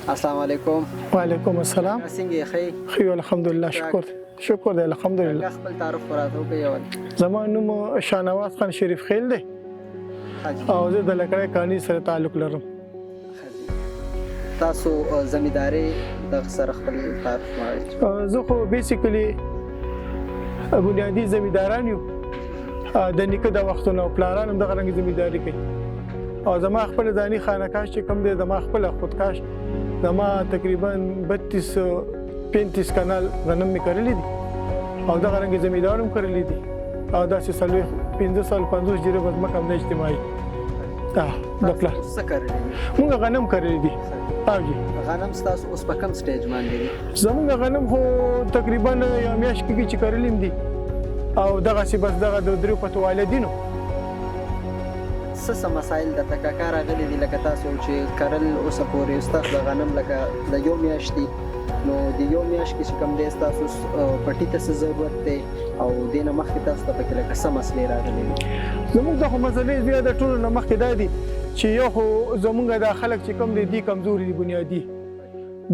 السلام علیکم. وعلیکم السلام. څنګه یې ښه؟ ښه یو الحمدلله. شکر دی الحمدلله. خپل تعارف راته وکړئ اول. زما نوم شاهنواز خان شریف خیل دی او زه د لکړی کاني سره تعلق لرم. تاسو زمینداری دغه سره خپل تعارف وکړئ. زه خو بیسیکلی بنیادي زمینداران یو د نیکه د وختونو پلاران هم دغه رنګ زمینداری کوي او زما خپل ځاني خانقاه چې کوم دی زما خپل خودکاش زما تقریبا 32-35 کنال غنم می کرلی دي او دغه رنګ زمیندار هم کرلی دي او داسې 15 سال 50 جریب از مکم نه اجتماعي د پلان څه کرلی موږ غنم کرلی دي. اوجی غنم ستاسو اوس په کوم سټیج باندې دي؟ زموږ غنم خو تقریبا یو میاشت کې چې کرلیم دي او دغه سی بس دغه د درو پټ والدینو څه مسایل د تکاکا راغلي دي لکه تاسو چې کرل اوس پورې ستاسو د غنم لکه د یو میاشتې نو د یو میاشت کې چې کوم دی ستاسو پټي ته څه ضرورت دی او دې نه مخکې تاسو ته پکې لکه څه مسلې راغلي دي؟ زموږ د خو مسلې زیاده ټولو نه مخکې دا دي چې یو خو زموږ د خلک چې کوم دي کمزوري دي بنیادي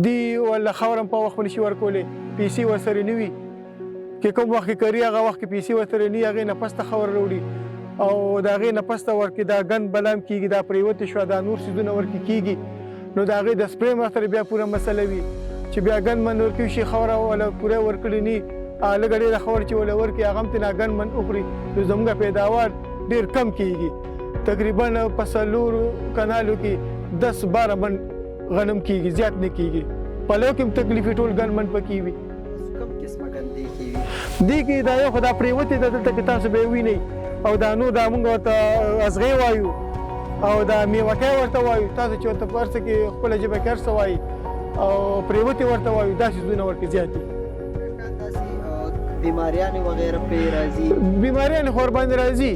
دي ولا خاورم په وخت نشي ورکولې پیسې ورسره نه وي کې کوم وخت کری هغه وخت پیسې ورسره نه هغه نه پسته خبر وروړي او دا غي نه پسته ورکې دا غن بلام کیږي دا پریوت شو دا نور سيزونه ورکې کیږي نو دا غي د سپری ماتر بیا پوره مسله وي چې بیا غن من ورکې شي خوره ولا پوره ورکړي نه لګړې د خور چې ولا ورکې هغه ته نه غن من اخري نو زموږه پیداوار ډیر کم کیږي تقریبا په سلور کنالو کې 10-12 من غنم کیږي زیات نه کیږي په لو کې تکلیف ټول غن من پکې وي کوم قسمه غن دی کیږي دی کې دا یو خدای پریوت د دلته کې تاسو به ویني او دا نو دا موږ ورته ازغی وایو او دا میوکای ورته وایو تاسو چې ورته پرڅ کې خپل جبه کرس وایي او پریوتی ورته وایو دا سيزونه ورته زیات دي. بیماریان وغیرہ په راځي بیماریان خور باندې راځي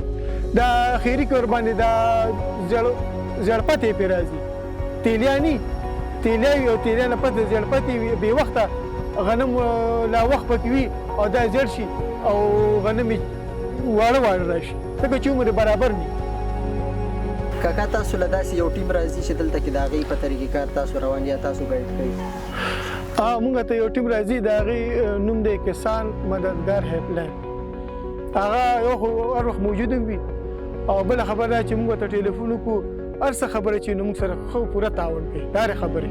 دا خیری کور باندې دا زړپته په راځي تیلیانی تیلیای او تیلیان په زړپته به وخت غنم لا وخت پکوي او دا زړ شي او غنم واړه راشي ځکه چې عمر برابر نه کاکا تاسو له داسې یو ټیم راځي چې دلته کې د هغې په طریقې کار تاسو روان یا تاسو ګایډ کوئ؟ موږ ته یو ټیم راځي د هغې نوم دی کسان مددګار هیلپلاین هغه یو خو هر وخت موجود وي او بله خبره ده چې موږ ته ټلیفون وکړو هر څه خبره چې نو موږ سره ښه پوره تعاون کوي دا خبرې